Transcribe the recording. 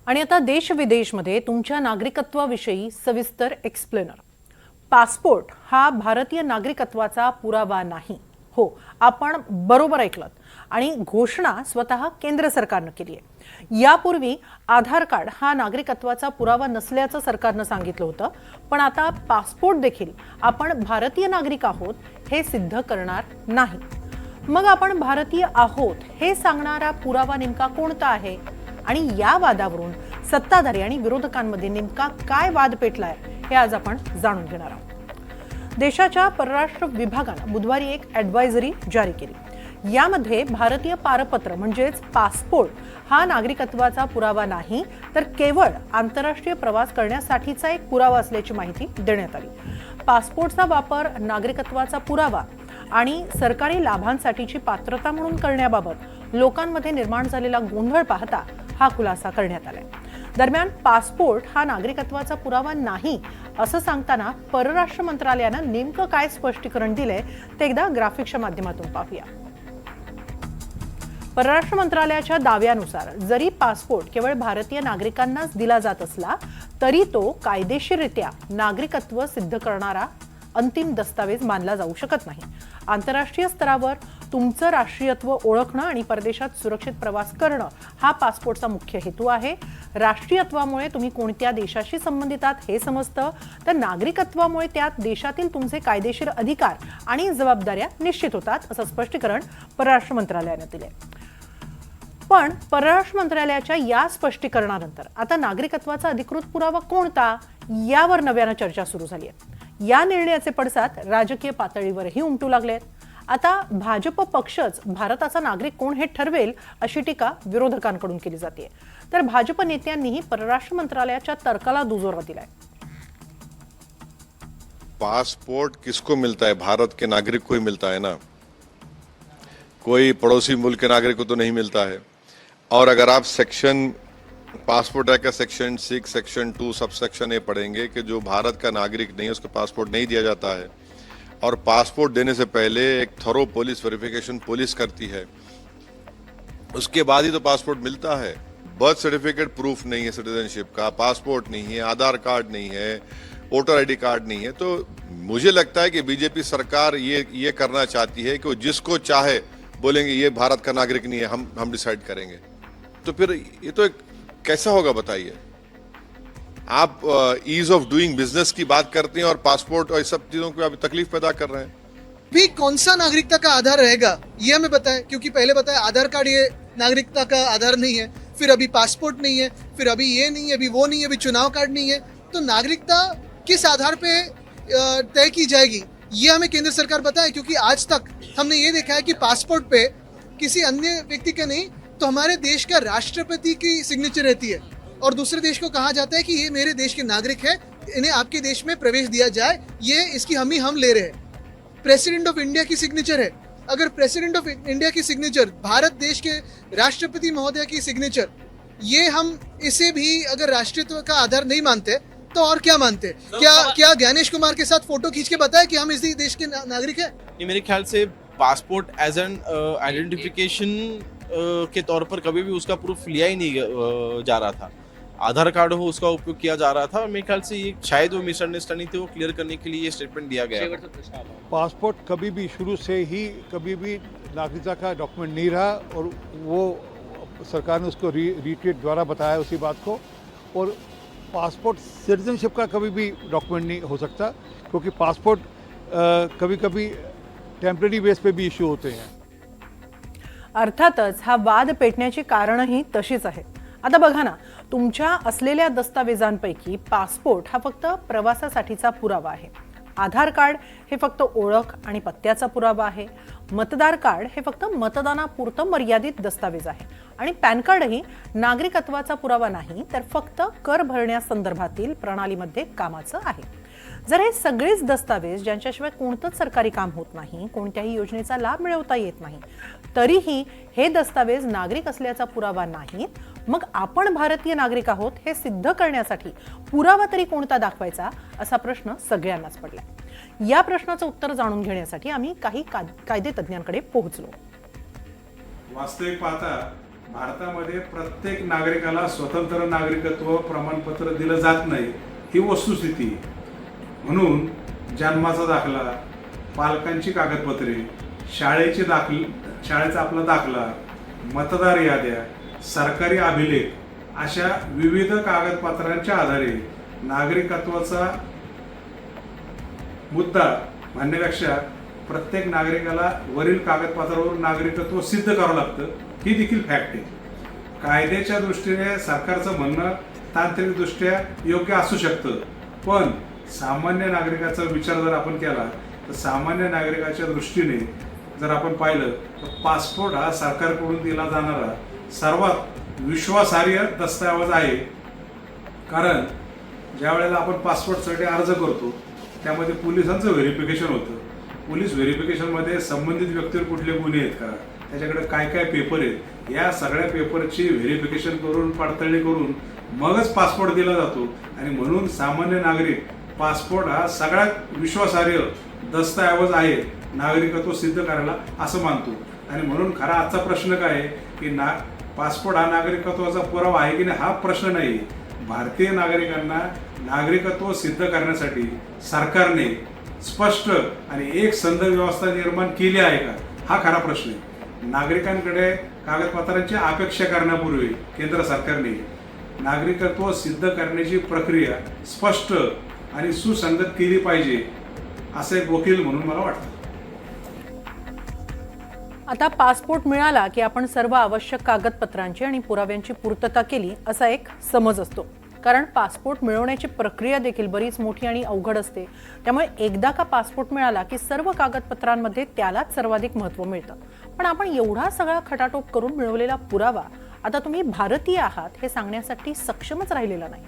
आणि आता देश विदेशमध्ये तुमच्या नागरिकत्वाविषयी सविस्तर एक्सप्लेनर। पासपोर्ट हा भारतीय नागरिकत्वाचा पुरावा नाही। हो, आपण बरोबर ऐकलं। आणि घोषणा स्वतः केंद्र सरकारने केली आहे। यापूर्वी आधार कार्ड हा नागरिकत्वाचा पुरावा नसल्याचं सरकारने सांगितलं होतं, पण आता पासपोर्ट देखील आपण भारतीय नागरिक आहोत हे सिद्ध करणार नाही। मग आपण भारतीय आहोत हे सांगणारा पुरावा नेमका कोणता आहे आणि या वादावरून सत्ताधारी आणि विरोधकांमध्ये नेमका काय वाद पेटलाय हे आज आपण जाणून घेणार आहोत। देशाच्या परराष्ट्र विभागाने बुधवारी एक ॲडवायझरी जारी केली। यामध्ये भारतीय पारपत्र म्हणजेच पासपोर्ट हा नागरिकत्वाचा पुरावा नाही, तर केवळ आंतरराष्ट्रीय प्रवास करण्यासाठीचा एक पुरावा असल्याची माहिती देण्यात आली। पासपोर्टचा वापर नागरिकत्वाचा पुरावा आणि सरकारी लाभांसाठीची पात्रता म्हणून करण्याबाबत लोकांमध्ये निर्माण झालेला गोंधळ पाहता हा खुलासा करण्यात आलाय। दरम्यान पासपोर्ट हा नागरिकत्वाचा पुरावा नाही असं सांगताना परराष्ट्र मंत्रालयानं नेमकं काय स्पष्टीकरण दिलंय ते एकदा ग्राफिक्सच्या माध्यमातून पाहूया। परराष्ट्र मंत्रालयाच्या दाव्यानुसार जरी पासपोर्ट केवळ भारतीय नागरिकांनाच दिला जात असला तरी तो कायदेशीररित्या नागरिकत्व सिद्ध करणारा अंतिम दस्तावेज मानला जाऊ शकत नाही। आंतरराष्ट्रीय स्तरावर तुमचं राष्ट्रीयत्व ओळखणं आणि परदेशात सुरक्षित प्रवास करणं हा पासपोर्टचा मुख्य हेतू आहे। राष्ट्रीयत्वामुळे तुम्ही कोणत्या देशाशी संबंधित आहात हे समजतं, तर नागरिकत्वामुळे त्या देशातील तुमचे कायदेशीर अधिकार आणि जबाबदाऱ्या निश्चित होतात, असं स्पष्टीकरण परराष्ट्र मंत्रालयाने दिले। पण परराष्ट्र मंत्रालयाच्या या स्पष्टीकरणानंतर आता नागरिकत्वाचा अधिकृत पुरावा कोणता यावर नव्यानं चर्चा सुरू झाली आहे। या निर्णयाचे पडसाद राजकीय पातळीवरही उमटू लागलेत। आता भाजप पक्षच भारताचा नागरिक कोण हे ठरवेल अशी टीका विरोधकांकडून केली जाते, तर भाजप नेत्यांनीही परराष्ट्र मंत्रालयाच्या तर्काला दुजोरा दिलाय। पासपोर्ट किसको मिलता है? भारत के नागरिक को ही मिलता है ना, कोई पड़ोसी मुल्क के नागरिक को तो नहीं मिलता है। और अगर आप सेक्शन पासपोर्ट एक्ट का section 6, section 2, sub section A पढ़ेंगे कि जो भारत का नागरिक नहीं है उसको पासपोर्ट नहीं दिया जाता है, और पासपोर्ट देने से पहले एक थरो पुलिस वेरिफिकेशन पुलिस करती है, उसके बाद ही तो पासपोर्ट मिलता है। बर्थ सर्टिफिकेट प्रूफ नहीं है सिटीजनशिप का, पासपोर्ट नहीं है, आधार कार्ड नहीं है, वोटर आईडी कार्ड नहीं है, तो मुझे लगता है कि बीजेपी सरकार ये करना चाहती है कि वो जिसको चाहे बोलेंगे ये भारत का नागरिक नहीं है, हम डिसाइड करेंगे। तो फिर ये तो एक कैसा होगा बताइए। आप ईज ऑफ डूइंग बिजनेस की बात करते हैं और पासपोर्ट और इस सब चीजों को आप तकलीफ पैदा कर रहे हैं। भी कौन सा नागरिकता का आधार रहेगा ये हमें बताएं, क्योंकि पहले बताया आधार कार्ड ये नागरिकता का आधार नहीं है, फिर अभी पासपोर्ट नहीं है, फिर अभी ये नहीं है, अभी वो नहीं है, अभी चुनाव कार्ड नहीं है। तो नागरिकता किस आधार पे तय की जाएगी ये हमें केंद्र सरकार बताए, क्योंकि आज तक हमने ये देखा है कि पासपोर्ट पे किसी अन्य व्यक्ति के नहीं तो हमारे देश का राष्ट्रपति की सिग्नेचर रहती है, और दूसरे देश को कहा जाता है कि ये मेरे देश के नागरिक है, इन्हें आपके देश में प्रवेश दिया जाए, ये इसकी हम ले रहे हैं। प्रेसिडेंट ऑफ इंडिया की सिग्नेचर है, अगर प्रेसिडेंट ऑफ इंडिया की सिग्नेचर, भारत देश के राष्ट्रपति महोदय की सिग्नेचर, ये हम इसे भी अगर राष्ट्रीयत्व का आधार नहीं मानते तो और क्या मानते? क्या ज्ञानेश कुमार के साथ फोटो खींच के बताया कि हम इसी देश के नागरिक हैं? ये मेरे ख्याल से पासपोर्ट एज एन आइडेंटिफिकेशन के तौर पर कभी भी उसका प्रूफ लिया ही नहीं जा रहा था। आधार कार्ड हो उसका उपयोग किया जा रहा था, और मेरे ख्याल से ये शायद वो मिसअंडरस्टैंडिंग थी, वो क्लियर करने के लिए ये स्टेटमेंट दिया गया। पासपोर्ट कभी भी शुरू से ही कभी भी नागरिकता का डॉक्यूमेंट नहीं रहा, और वो सरकार ने उसको रीट्वीट द्वारा बताया उसी बात को। और पासपोर्ट सिटीजनशिप का कभी भी डॉक्यूमेंट नहीं हो सकता, क्योंकि पासपोर्ट कभी कभी टेम्पररी बेस पे भी इश्यू होते हैं। अर्थातच हा वाद पेटण्याची कारणही तशीच आहेत। आता बघा ना, तुमच्या असलेल्या दस्तावेजांपैकी पासपोर्ट हा फक्त प्रवासासाठीचा पुरावा आहे, आधार कार्ड हे फक्त ओळख आणि पत्त्याचा पुरावा आहे, मतदार कार्ड हे फक्त मतदानापुरतं मर्यादित दस्तावेज आहे, आणि पॅन कार्डही नागरिकत्वाचा पुरावा नाही, तर फक्त कर भरण्यासंदर्भातील प्रणालीमध्ये कामाचं आहे। जर हे सगळेच दस्तावेज ज्यांच्याशिवाय कोणतंच सरकारी काम होत नाही, कोणत्याही योजनेचा लाभ मिळवता येत नाही, तरीही हे दस्तावेज नागरिक असल्याचा पुरावा नाहीत, मग आपण भारतीय नागरिक आहोत हे सिद्ध करण्यासाठी पुरावा तरी कोणता दाखवायचा असा प्रश्न सगळ्यांनाच पडलाय। या प्रश्नाचं उत्तर जाणून घेण्यासाठी आम्ही काही कायदे तज्ञांकडे पोहोचलो। वास्तविक पाहता भारतामध्ये प्रत्येक नागरिकाला स्वतंत्र नागरिकत्व प्रमाणपत्र दिलं जात नाही, ही वस्तुस्थिती आहे. म्हणून जन्माचा दाखला, पालकांची कागदपत्रे, शाळेचा आपला दाखला, मतदार याद्या, सरकारी अभिलेख अशा विविध कागदपत्रांच्या आधारे नागरिकत्वाचा मुद्दा म्हणण्यापेक्षा प्रत्येक नागरिकाला वरील कागदपत्रावर नागरिकत्व सिद्ध करावं लागतं, ही देखील फॅक्ट आहे. कायद्याच्या दृष्टीने सरकारचं म्हणणं तांत्रिकदृष्ट्या योग्य असू शकतं, पण सामान्य नागरिकाचा विचार जर आपण केला तर सामान्य नागरिकाच्या दृष्टीने जर आपण पाहिलं तर पासपोर्ट हा सरकारकडून दिला जाणारा सर्वात विश्वासार्ह दस्तऐवज आहे. कारण ज्या वेळेला आपण पासपोर्टसाठी अर्ज करतो त्यामध्ये पोलिसांचं व्हेरिफिकेशन होतं. पोलीस व्हेरिफिकेशनमध्ये संबंधित व्यक्तीवर कुठले गुन्हे आहेत का, त्याच्याकडे काय काय पेपर आहेत, या सगळ्या पेपरची व्हेरिफिकेशन करून पडताळणी करून मगच पासपोर्ट दिला जातो. आणि म्हणून सामान्य नागरिक पासपोर्ट हा सगळ्यात विश्वासार्ह दस्तऐवज आहे नागरिकत्व सिद्ध करायला असं मानतो. आणि म्हणून खरा आजचा प्रश्न काय आहे की पासपोर्ट हा नागरिकत्वाचा पुरावा आहे की नाही हा प्रश्न नाही. भारतीय नागरिकांना नागरिकत्व सिद्ध करण्यासाठी सरकारने स्पष्ट आणि एक संध व्यवस्था निर्माण केली आहे का, हा खरा प्रश्न आहे. नागरिकांकडे कागदपत्रांची अपेक्षा करण्यापूर्वी केंद्र सरकारने नागरिकत्व सिद्ध करण्याची प्रक्रिया स्पष्ट आणि सुसंगत केली पाहिजे, असं एक वकील म्हणून मला वाटतं. आता पासपोर्ट मिळाला की आपण सर्व आवश्यक कागदपत्रांची आणि पुराव्यांची पूर्तता केली असा एक समज असतो. कारण पासपोर्ट मिळवण्याची प्रक्रिया देखील बरीच मोठी आणि अवघड असते. त्यामुळे एकदा का पासपोर्ट मिळाला की सर्व कागदपत्रांमध्ये त्यालाच सर्वाधिक महत्त्व मिळतं. पण आपण एवढा सगळा खटाटोप करून मिळवलेला पुरावा आता तुम्ही भारतीय आहात हे सांगण्यासाठी सक्षमच राहिलेला नाही.